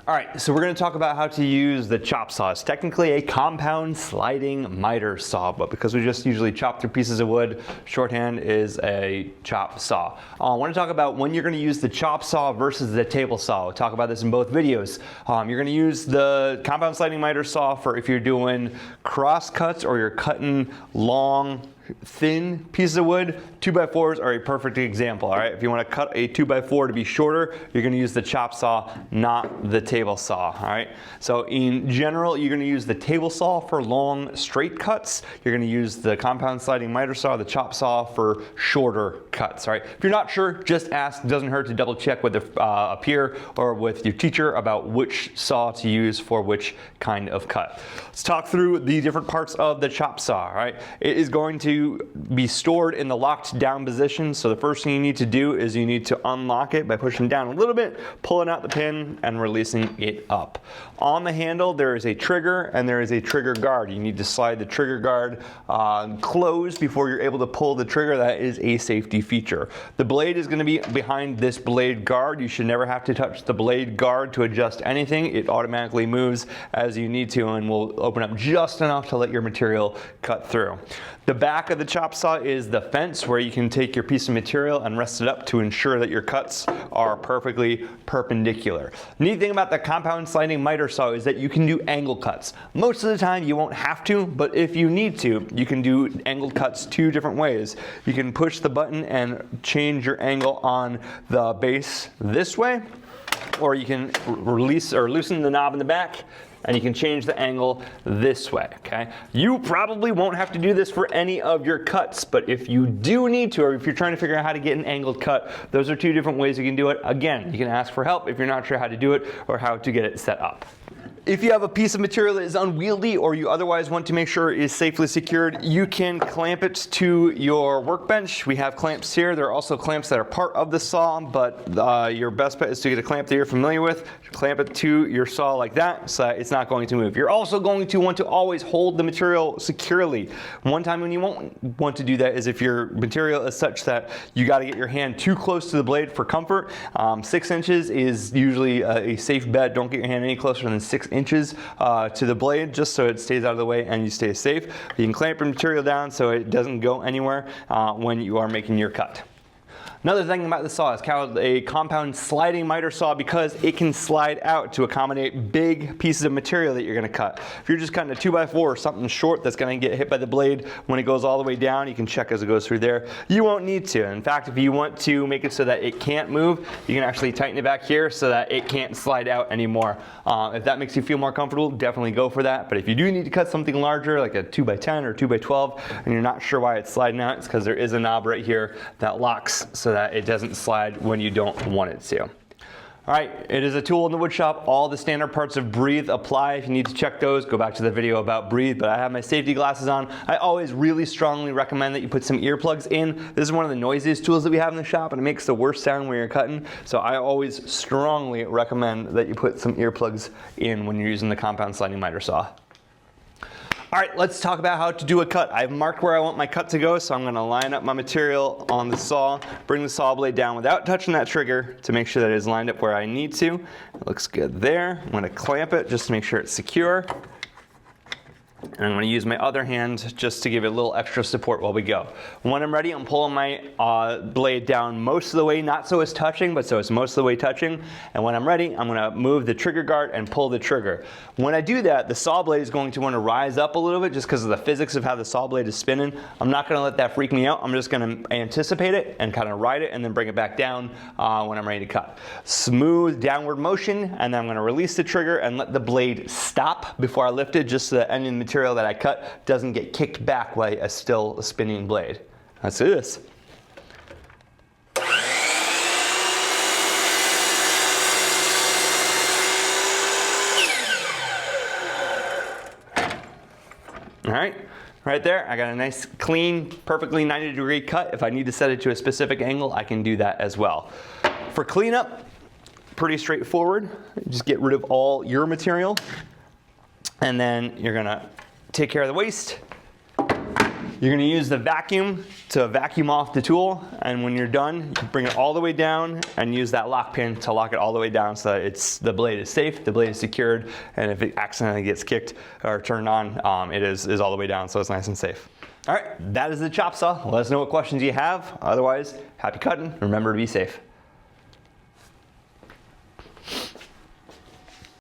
All right, so we're going to talk about how to use the chop saw. It's technically a compound sliding miter saw, but because we just usually chop through pieces of wood, shorthand is a chop saw. I want to talk about when you're going to use the chop saw versus the table saw. We'll talk about this in both videos. You're going to use the compound sliding miter saw for if you're doing cross cuts or you're cutting long, thin pieces of wood. 2x4s are a perfect example. All right, if you want to cut a 2x4 to be shorter, you're going to use the chop saw, not the table saw. All right, so in general, you're going to use the table saw for long straight cuts. You're going to use the compound sliding miter saw, the chop saw, for shorter cuts. All right, if you're not sure, just ask. It doesn't hurt to double check with a peer or with your teacher about which saw to use for which kind of cut. Let's talk through the different parts of the chop saw. All right, it is going to be stored in the locked down position. So the first thing you need to do is you need to unlock it by pushing down a little bit, pulling out the pin and releasing it up. On the handle there is a trigger and there is a trigger guard. You need to slide the trigger guard closed before you're able to pull the trigger. That is a safety feature. The blade is going to be behind this blade guard. You should never have to touch the blade guard to adjust anything. It automatically moves as you need to and will open up just enough to let your material cut through. The back of the chop saw is the fence where you can take your piece of material and rest it up to ensure that your cuts are perfectly perpendicular. The neat thing about the compound sliding miter saw is that you can do angle cuts. Most of the time you won't have to, but if you need to, you can do angled cuts two different ways. You can push the button and change your angle on the base this way, or you can release or loosen the knob in the back and you can change the angle this way, okay? You probably won't have to do this for any of your cuts, but if you do need to, or if you're trying to figure out how to get an angled cut, those are two different ways you can do it. Again, you can ask for help if you're not sure how to do it or how to get it set up. If you have a piece of material that is unwieldy or you otherwise want to make sure it is safely secured, you can clamp it to your workbench. We have clamps here. There are also clamps that are part of the saw, but your best bet is to get a clamp that you're familiar with. Clamp it to your saw like that so that it's not going to move. You're also going to want to always hold the material securely. One time when you won't want to do that is if your material is such that you got to get your hand too close to the blade for comfort. 6 inches is usually a safe bet. Don't get your hand any closer than 6 inches to the blade, just so it stays out of the way and you stay safe. You can clamp your material down so it doesn't go anywhere when you are making your cut. Another thing about the saw is called a compound sliding miter saw because it can slide out to accommodate big pieces of material that you're going to cut. If you're just cutting a 2x4 or something short that's going to get hit by the blade when it goes all the way down, you can check as it goes through there. You won't need to. In fact, if you want to make it so that it can't move, you can actually tighten it back here so that it can't slide out anymore. If that makes you feel more comfortable, definitely go for that. But if you do need to cut something larger, like a 2x10 or 2x12, and you're not sure why it's sliding out, it's because there is a knob right here that locks so that it doesn't slide when you don't want it to. All right, it is a tool in the wood shop. All the standard parts of Breathe apply. If you need to check those, go back to the video about Breathe, but I have my safety glasses on. I always really strongly recommend that you put some earplugs in. This is one of the noisiest tools that we have in the shop and it makes the worst sound when you're cutting. So I always strongly recommend that you put some earplugs in when you're using the compound sliding miter saw. All right, let's talk about how to do a cut. I've marked where I want my cut to go, so I'm going to line up my material on the saw, bring the saw blade down without touching that trigger to make sure that it is lined up where I need to. It looks good there. I'm going to clamp it just to make sure it's secure. And I'm going to use my other hand just to give it a little extra support while we go. When I'm ready, I'm pulling my blade down most of the way, not so it's touching, but so it's most of the way touching. And when I'm ready, I'm going to move the trigger guard and pull the trigger. When I do that, the saw blade is going to want to rise up a little bit just because of the physics of how the saw blade is spinning. I'm not going to let that freak me out. I'm just going to anticipate it and kind of ride it and then bring it back down when I'm ready to cut. Smooth downward motion, and then I'm going to release the trigger and let the blade stop before I lift it, just so that any material that I cut doesn't get kicked back while it's still a spinning blade. Let's do this. All right, right there, I got a nice, clean, perfectly 90-degree cut. If I need to set it to a specific angle, I can do that as well. For cleanup, pretty straightforward. Just get rid of all your material, and then you're gonna take care of the waste. You're gonna use the vacuum to vacuum off the tool, and when you're done, you bring it all the way down and use that lock pin to lock it all the way down so that the blade is safe, the blade is secured, and if it accidentally gets kicked or turned on, it is all the way down, so it's nice and safe. All right, that is the chop saw. Let us know what questions you have. Otherwise, happy cutting. Remember to be safe.